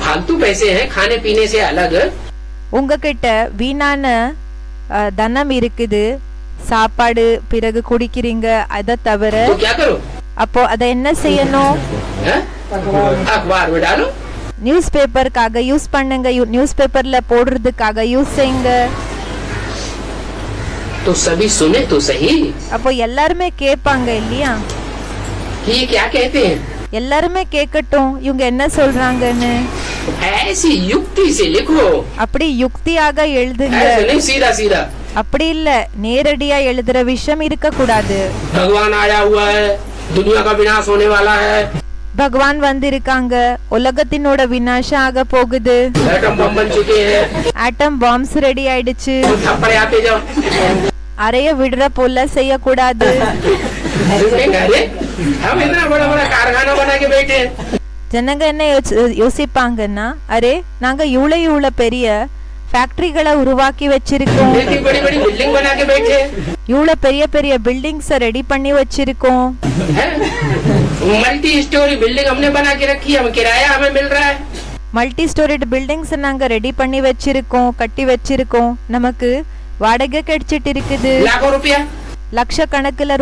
फालतू पैसे हैं खाने पीने से अलग। உங்ககிட்ட வீணான தனம் இருக்குது, சாப்பாடு பிறகு குடிக்கிறீங்க, அதை தவிர. तो क्या करो? அப்போ அதை என்ன செய்யணும்? अखबार में डालो, நியூஸ் பேப்பருக்காக யூஸ் பண்ணுங்க, நியூஸ் பேப்பர்ல போடுறதுக்காக யூஸ் செய்யுங்க. तो सभी सुने तो सही। அப்போ எல்லாருமே கேட்பாங்க இல்லையா? ये क्या कहते हैं? எல்லாருமே கேட்கட்டும் இவங்க என்ன சொல்றாங்கன்னு. ऐसी युक्ति से लिखो। அப்படி யுக்தியாக எழுதுங்க. ऐसे नहीं सीधा सीधा। அப்படி இல்ல, நேரடியா எழுதுற விஷயம் இருக்க கூடாது. भगवान आया हुआ है, दुनिया का विनाश होने वाला है, பகவான் வந்திருக்காங்க, உலகத்தினோட விநாசம் ஆக போகுது, एटम बम बन चुके हैं, ஆட்டம் பாம்ஸ் ரெடி ஆயிடுச்சு, थप्पड़ आते जाओ, அறைய விடுற போல செய்யக்கூடாது. अरे हम इतना बड़ा बड़ा कारखाना बना के बैठे हैं। ஜனங்க என்ன யோசிப்பாங்கன்னா, அரே நாங்க இவ்வளவு பெரிய ஃபேக்டரிகளை உருவாக்கி வச்சிருக்கோம், बड़ी बड़ी बिल्डिंग बना के बैठे हैं, இவ்வளவு பெரிய பெரிய பில்டிங்ஸ் ரெடி பண்ணி வச்சிருக்கோம், मल्टी स्टोरी बिल्डिंग हमने बना के रखी है, हम किराया हमें मिल रहा है, மல்டி ஸ்டோரிட் பில்டிங்ஸ் நாங்க ரெடி பண்ணி வச்சிருக்கோம், கட்டி வச்சிருக்கோம், நமக்கு வாடகை கிடைச்சிட்டு இருக்குது, लाखों रुपया, லட்சக்கணக்கில்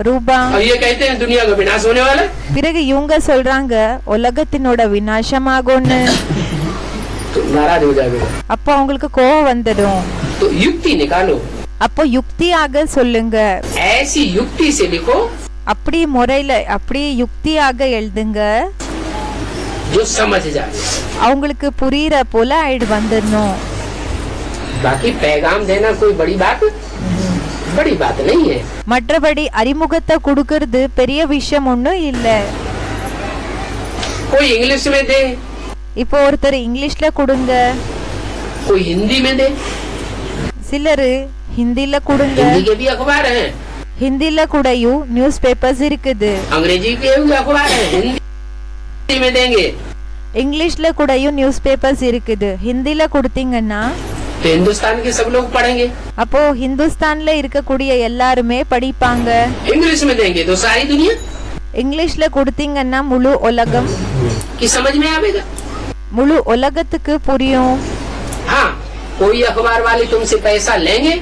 ரூபா. और ये कहते हैं दुनिया का विनाश होने वाला। பிறகு இவங்க சொல்றாங்க உலகத்தினோட விநாசமாகும்னு. नाराज हो जाएगा, அப்போ அவங்களுக்கு கோவம் வந்துடும். तो युक्ति निकालो, அப்போ யுக்தியாக சொல்லுங்க. ऐसी युक्ति से लिखो, அப்படி முறையில அப்படி யுக்தியாக எழுதுங்க, जो समझ जाए, அவங்களுக்கு புரியுற போல வந்துடணும். बाकी पैगाम देना कोई बड़ी बात नहीं है। மற்றபடி அறிமுகத்தை கொடுக்கறது பெரிய விஷயம் ஒன்னும் இல்ல. कोई इंग्लिश में दे, இப்போ ஒருத்தர் இங்கிலீஷ்ல கொடுங்க, कोई हिंदी में दे, சிலரு ஹிந்தில கொடுங்க. हिंदी के भी अखबार हैं, ஹிந்தில கூடயும் நியூஸ் பேப்பர்ஸ் இருக்குது, अंग्रेजी के भी अखबार हैं, हिंदी में देंगे இங்கிலீஷ்ல கூடயும் நியூஸ் பேப்பர்ஸ் இருக்குது. ஹிந்தில கொடுத்தீங்கன்னா तो हिंदुस्तान के सब लोग पढ़ेंगे, அப்போ ஹிந்துஸ்தான்ல இருக்கக்கூடிய எல்லாருமே படிப்பாங்க. इंग्लिश में देंगे तो सारी दुनिया இங்கிலீஷ்ல கொடுத்தீங்கன்னா முழு உலகம் की समझ में आएगा। முழு உலகத்துக்கு புரியும். हाँ, कोई अखबार वाले तुमसे पैसा लेंगे,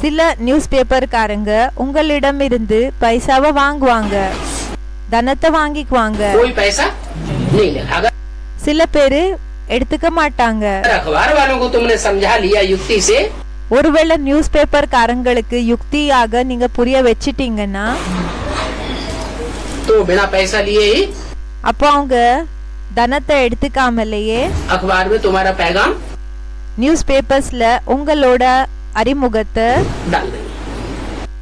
சில நியூஸ் பேப்பர்காரங்க உங்களிடம் இருந்து பைசாவை வாங்குவாங்க, தனத்தை வாங்கிக்குவாங்க. कोई पैसा नहीं लेगा। சில பேரு எடுத்துக்க மாட்டாங்க. अखबार वालों को तुमने समझा लिया युक्ति से, ஒருவேளை நியூஸ் பேப்பர்காரங்களுக்கு யுக்தியாக நீங்க புரிய வச்சிட்டீங்கன்னா तो बिना पैसा लिए ही அப்போ அவங்க தனத்தை எடுத்துக்காமலேயே अखबार में तुम्हारा पैगाम நியூஸ் பேப்பர்ஸ்ல உங்களோட அறிமுகத்தை डाल देंगे।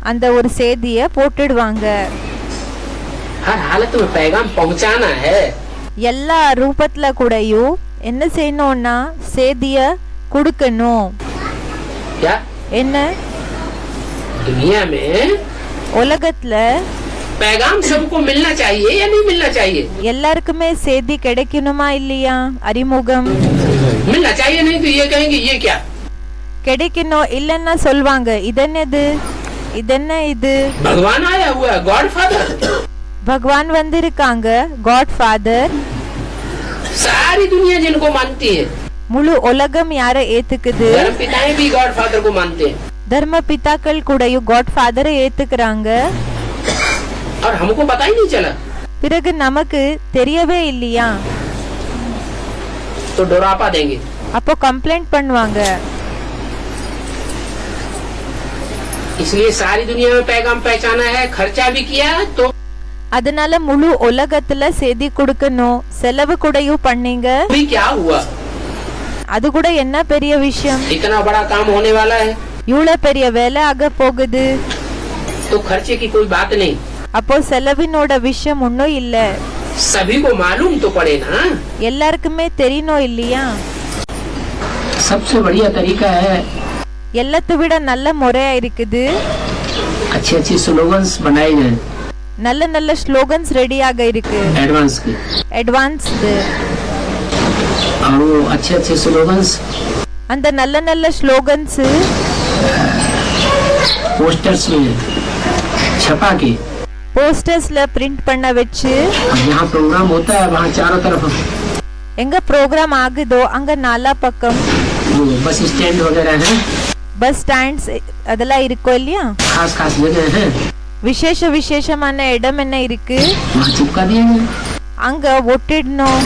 அந்த ஒரு செய்தியை போட்டுடுவாங்க. हर हालत में पैगाम पहुंचाना है। எல்லா ரூபத்துல கூடயும் என்ன செய்யணும்னா செய்திய கொடுக்கணும். क्या? என்ன? दुनिया में உலகத்துல पैगाम सबको मिलना चाहिए या नहीं मिलना चाहिए? எல்லாருக்குமே செய்தி கிடைக்கணுமா இல்லையா? அறிமுகம் मिलना चाहिए, नहीं तो ये कहेंगे ये क्या? கிடைக்கணும், இல்லன்னா சொல்வாங்க இதென்னது, இதென்ன இது. भगवान आया हुआ, गॉड फादर, भगवान வந்திருக்காங்க, காட் ஃபாதர். सारी दुनिया जिनको मानती है, முழு உலகம் யாரை ஏத்துக்குது? धर्म पिताएं भी गॉड फादर को मानते हैं, தர்ம பிதாக்கள் கூடயும் காட் ஃபாதரை ஏத்துக்கிறாங்க. और हमको पता ही नहीं चला, பிறகு நமக்கு தெரியவே இல்லையா? तो डोरापा देंगे। அப்போ கம்ப்ளைண்ட் பண்ணுவாங்க. इसलिए सारी दुनिया में पैगाम पहचाना है, खर्चा भी किया तो அதனால முழு உலகத்துல செய்தி கொடுக்கணும், செலவு கூடயும் பண்ணீங்க. भी क्या हुआ? அது கூட என்ன பெரிய விஷயம்? इतना बड़ा काम होने वाला है, இவ்வளவு பெரிய வேலை ஆக போகுது, तो खर्चे की कोई बात नहीं। அப்போ செலவினோட விஷயம் ஒன்னும் இல்ல. सभी को मालूम तो पड़े ना, எல்லாருக்குமே தெரியணும் இல்லையா? सबसे बढ़िया तरीका है, எல்லாத்தை விட நல்ல முறையா இருக்குது, अच्छी अच्छी स्लोगन्स बनाए जाए, நல்ல நல்ல ஸ்லோகன்ஸ் ரெடியாக இருக்கு, एडवांस की, அட்வான்ஸ்டு. और वो अच्छे अच्छे स्लोगन्स அந்த நல்ல நல்ல ஸ்லோகன்ஸ் पोस्टर्स में छपा के, போஸ்டர்ஸ்ல பிரிண்ட் பண்ண வச்சு, जहाँ प्रोग्राम होता है वहाँ चारों तरफ எங்க ப்ரோக்ராம் ஆகுதோ அங்க நாலா பக்கம் जो बस स्टैंड वगैरह है, பஸ் ஸ்டாண்ட்ஸ் அதெல்லாம் இருக்கும் இல்லையா? खास खास जगह है, விசேஷமான இடம் என்ன இருக்கு? वहाँ चिपका दिया गया। அங்க ஒட்டிடணும்.